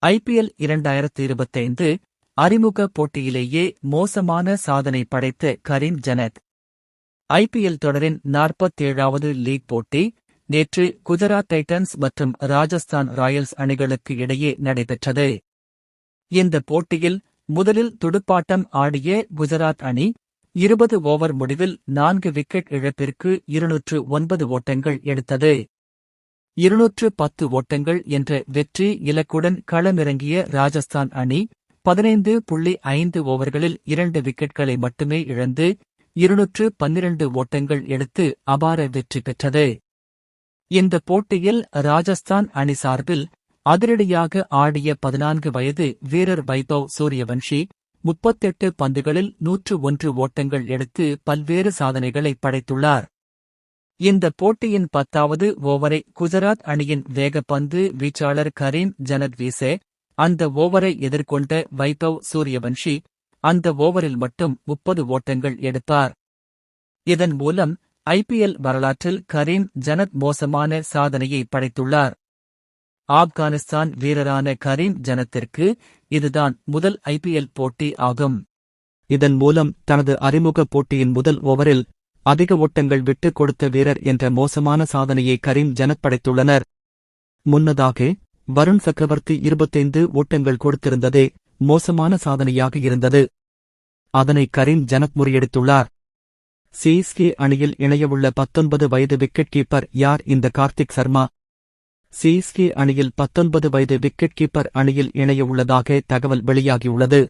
IPL 2025 அறிமுக போட்டியிலேயே மோசமான சாதனை படைத்த கரீம் ஜனத். IPL தொடரின் 47வது லீக் போட்டி நேற்று குஜராத் டைட்டன்ஸ் மற்றும் ராஜஸ்தான் ராயல்ஸ் அணிகளுக்கு இடையே நடைபெற்றது. இந்த போட்டியில் முதலில் துடுப்பாட்டம் ஆடிய குஜராத் அணி 20 ஓவர் முடிவில் 4 விக்கெட் இழப்பிற்கு 209 ஓட்டங்கள் எடுத்தது. 210 ஓட்டங்கள் என்ற வெற்றி இலக்குடன் களமிறங்கிய ராஜஸ்தான் அணி 15.5 ஓவர்களில் 2 விக்கெட்களை மட்டுமே இழந்து 212 ஓட்டங்கள் எடுத்து அபார வெற்றி பெற்றது. இந்த போட்டியில் ராஜஸ்தான் அணி சார்பில் அதிரடியாக ஆடிய 14 வயது வீரர் வைபவ் சூரியவன்ஷி 38 பந்துகளில் 101 ஓட்டங்கள் எடுத்து பல்வேறு சாதனைகளை படைத்துள்ளார். இந்த போட்டியின் 10வது ஓவரை குஜராத் அணியின் வேகப்பந்து வீச்சாளர் கரீம் ஜனத் வீச, அந்த ஓவரை எதிர்கொண்ட வைபவ் சூரியவன்ஷி அந்த ஓவரில் மட்டும் 30 ஓட்டங்கள் எடுத்தார். இதன் மூலம் IPL வரலாற்றில் கரீம் ஜனத் மோசமான சாதனையை படைத்துள்ளார். ஆப்கானிஸ்தான் வீரரான கரீம் ஜனத்திற்கு இதுதான் முதல் IPL போட்டி ஆகும். இதன் மூலம் தனது அறிமுக போட்டியின் முதல் ஓவரில் அதிக ஓட்டங்கள் விட்டுக் கொடுத்த வீரர் என்ற மோசமான சாதனையை கரீம் ஜனத் படைத்துள்ளனர். முன்னதாக வருண் சக்கரவர்த்தி 25 ஓட்டங்கள் கொடுத்திருந்ததே மோசமான சாதனையாக இருந்தது. அதனை கரீம் ஜனத் முறியடித்துள்ளார். CSK அணியில் இணையவுள்ள 19 வயது விக்கெட் கீப்பர் யார்? இந்த கார்த்திக் சர்மா. CSK அணியில் 19 வயது விக்கெட் கீப்பர் அணியில் இணையவுள்ளதாக தகவல் வெளியாகியுள்ளது.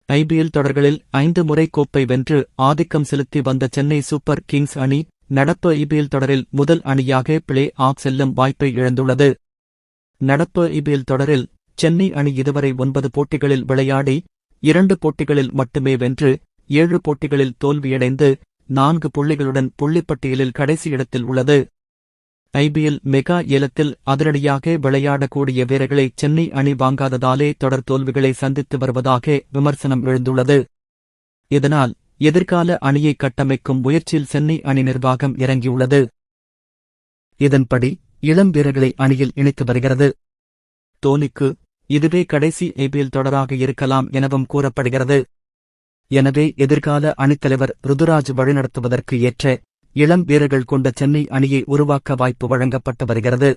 IPL தொடர்களில் 5 முறை கோப்பை வென்று ஆதிக்கம் செலுத்தி வந்த சென்னை சூப்பர் கிங்ஸ் அணி நடப்பு IPL தொடரில் முதல் அணியாக பிளே ஆஃப் செல்லும் வாய்ப்பை இழந்துள்ளது. நடப்பு IPL தொடரில் சென்னை அணி இதுவரை 9 போட்டிகளில் விளையாடி 2 போட்டிகளில் மட்டுமே வென்று 7 போட்டிகளில் தோல்வியடைந்து 4 புள்ளிகளுடன் புள்ளிப்பட்டியலில் கடைசி இடத்தில் உள்ளது. IPL மெகா ஏலத்தில் அதிரடியாக விளையாடக்கூடிய வீரர்களை சென்னை அணி வாங்காததாலே தொடர் தோல்விகளை சந்தித்து வருவதாக விமர்சனம் எழுந்துள்ளது. இதனால் எதிர்கால அணியை கட்டமைக்கும் முயற்சியில் சென்னை அணி நிர்வாகம் இறங்கியுள்ளது. இதன்படி இளம் வீரர்களை அணியில் இணைத்து வருகிறது. தோனிக்கு இதுவே கடைசி IPL தொடராக இருக்கலாம் எனவும் கூறப்படுகிறது. எனவே எதிர்கால அணித்தலைவர் ருதுராஜ் வழிநடத்துவதற்கு ஏற்ற இளம் வீரர்கள் கொண்ட சென்னை அணியை உருவாக்க வாய்ப்பு வழங்கப்பட்டு வருகிறது.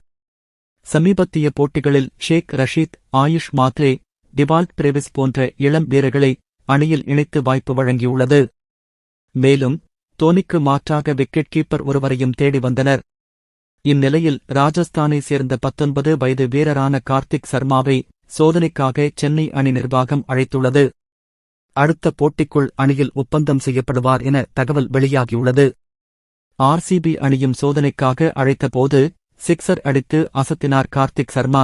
சமீபத்திய போட்டிகளில் ஷேக் ரஷீத், ஆயுஷ் மாத்ரே, டிவால்ட் பிரேவிஸ் போன்ற இளம் வீரர்களை அணியில் இணைத்து வாய்ப்பு வழங்கியுள்ளது. மேலும் தோனிக்கு மாற்றாக விக்கெட் கீப்பர் ஒருவரையும் தேடி வந்தனர். இந்நிலையில் ராஜஸ்தானை சேர்ந்த 19 வயது வீரரான கார்த்திக் சர்மாவை சோதனைக்காக சென்னை அணி நிர்வாகம் அழைத்துள்ளது. அடுத்த போட்டிக்குள் அணியில் ஒப்பந்தம் செய்யப்படுவார் என தகவல் வெளியாகியுள்ளது. RCB அணியும் சோதனைக்காக அழைத்தபோது சிக்ஸர் அடித்து அசத்தினார் கார்த்திக் சர்மா.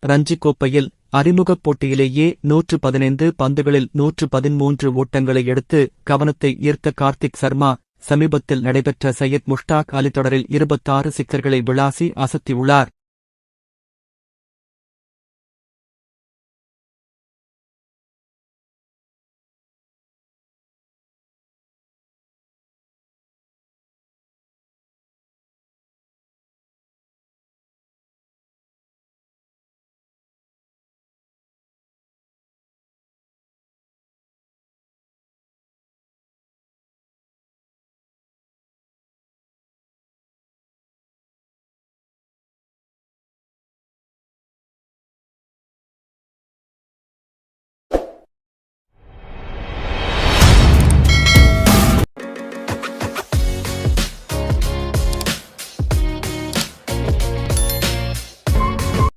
ரஞ்சி கோப்பையில் அறிமுகப் போட்டியிலேயே 115 பந்துகளில் 113 ஓட்டங்களை எடுத்து கவனத்தை ஈர்த்த கார்த்திக் சர்மா சமீபத்தில் நடைபெற்ற சையத் முஷ்டாக் அலி தொடரில் 26 சிக்ஸர்களை விளாசி அசத்தியுள்ளார்.